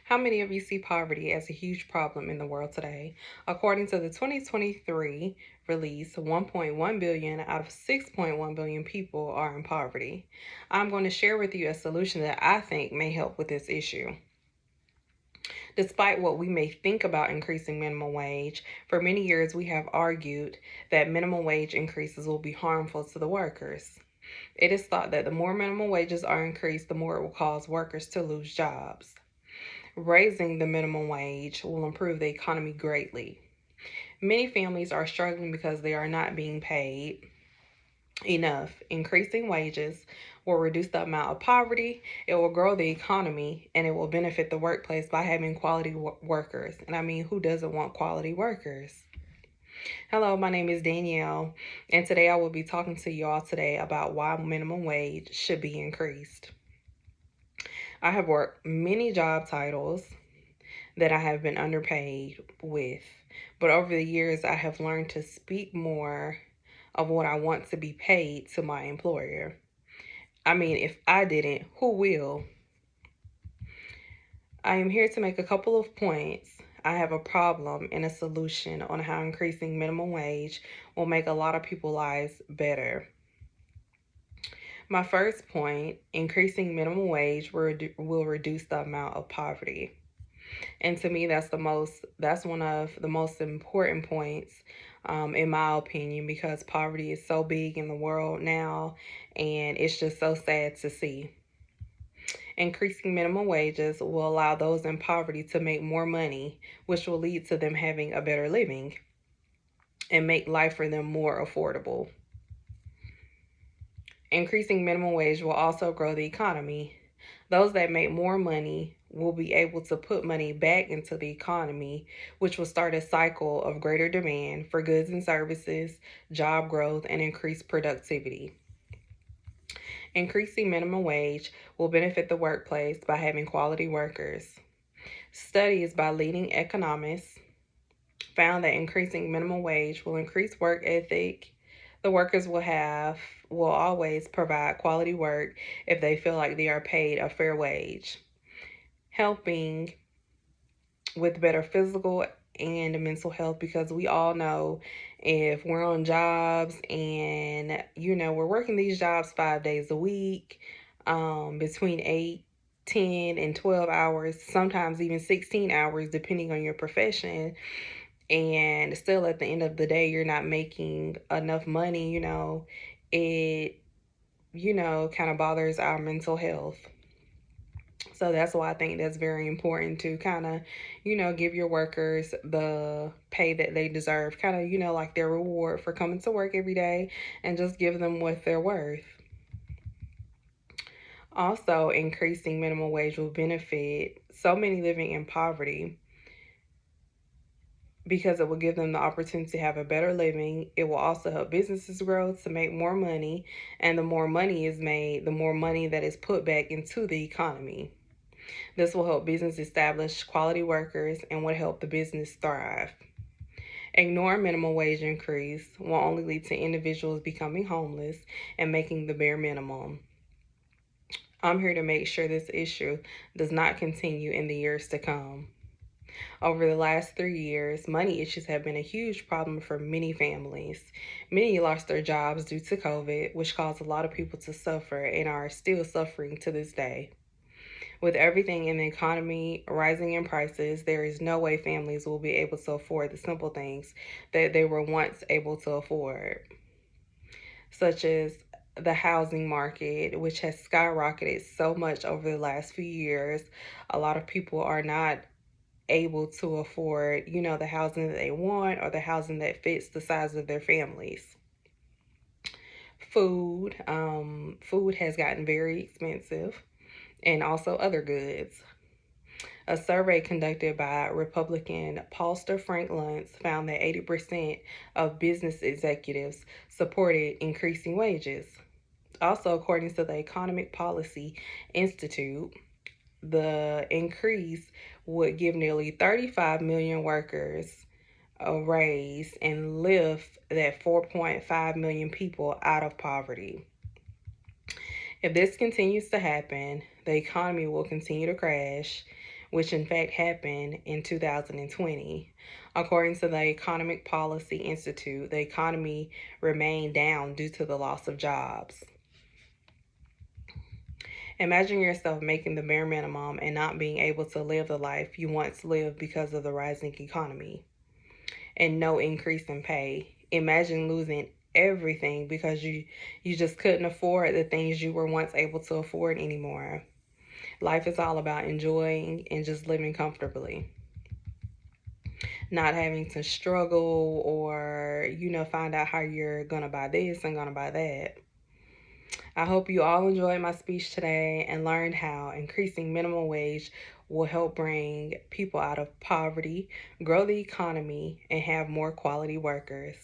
How many of you see poverty as a huge problem in the world today? According to the 2023 release, 1.1 billion out of 6.1 billion people are in poverty. I'm going to share with you a solution that I think may help with this issue. Despite what we may think about increasing minimum wage, for many years we have argued that minimum wage increases will be harmful to the workers. It is thought that the more minimum wages are increased, the more it will cause workers to lose jobs. Raising the minimum wage will improve the economy greatly. Many families are struggling because they are not being paid enough. Increasing wages will reduce the amount of poverty, it will grow the economy, and it will benefit the workplace by having quality workers. And I mean, who doesn't want quality workers? Hello, my name is Danielle, and today I will be talking to y'all today about why minimum wage should be increased. I have worked many job titles that I have been underpaid with, but over the years I have learned to speak more of what I want to be paid to my employer. I mean, if I didn't, who will? I am here to make a couple of points. I have a problem and a solution on how increasing minimum wage will make a lot of people's lives better. My first point, increasing minimum wage will reduce the amount of poverty. And to me, that's one of the most important points, in my opinion, because poverty is so big in the world now, and it's just so sad to see. Increasing minimum wages will allow those in poverty to make more money, which will lead to them having a better living and make life for them more affordable. Increasing minimum wage will also grow the economy. Those that make more money will be able to put money back into the economy, which will start a cycle of greater demand for goods and services, job growth, and increased productivity. Increasing minimum wage will benefit the workplace by having quality workers. Studies by leading economists found that increasing minimum wage will increase work ethic. The workers will always provide quality work if they feel like they are paid a fair wage, helping with better physical and mental health, because we all know if we're on jobs and we're working these jobs 5 days a week, between 8, 10, and 12 hours, sometimes even 16 hours depending on your profession, and still at the end of the day you're not making enough money, it kind of bothers our mental health. So that's why I think that's very important to kind of, give your workers the pay that they deserve, kind of, like their reward for coming to work every day, and just give them what they're worth. Also, increasing minimum wage will benefit so many living in poverty because it will give them the opportunity to have a better living. It will also help businesses grow to make more money, and the more money is made, the more money that is put back into the economy. This will help business establish quality workers and will help the business thrive. Ignoring minimum wage increase will only lead to individuals becoming homeless and making the bare minimum. I'm here to make sure this issue does not continue in the years to come. Over the last 3 years, money issues have been a huge problem for many families. Many lost their jobs due to COVID, which caused a lot of people to suffer and are still suffering to this day. With everything in the economy rising in prices, there is no way families will be able to afford the simple things that they were once able to afford, such as the housing market, which has skyrocketed so much over the last few years. A lot of people are not able to afford, the housing that they want or the housing that fits the size of their families. Food has gotten very expensive, and also other goods. A survey conducted by Republican pollster Frank Luntz found that 80% of business executives supported increasing wages. Also, according to the Economic Policy Institute, the increase would give nearly 35 million workers a raise and lift that 4.5 million people out of poverty. If this continues to happen, the economy will continue to crash, which in fact happened in 2020. According to the Economic Policy Institute, the economy remained down due to the loss of jobs. Imagine yourself making the bare minimum and not being able to live the life you once lived because of the rising economy and no increase in pay. Imagine losing everything because you just couldn't afford the things you were once able to afford anymore. Life is all about enjoying and just living comfortably, not having to struggle or find out how you're gonna buy this and gonna buy that. I hope you all enjoyed my speech today and learned how increasing minimum wage will help bring people out of poverty, grow the economy, and have more quality workers.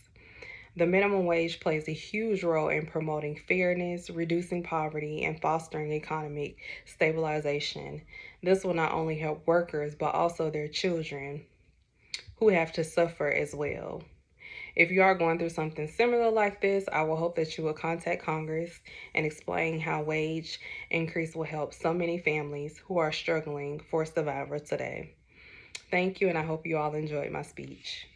The minimum wage plays a huge role in promoting fairness, reducing poverty, and fostering economic stabilization. This will not only help workers, but also their children who have to suffer as well. If you are going through something similar like this, I will hope that you will contact Congress and explain how wage increase will help so many families who are struggling for survival today. Thank you, and I hope you all enjoyed my speech.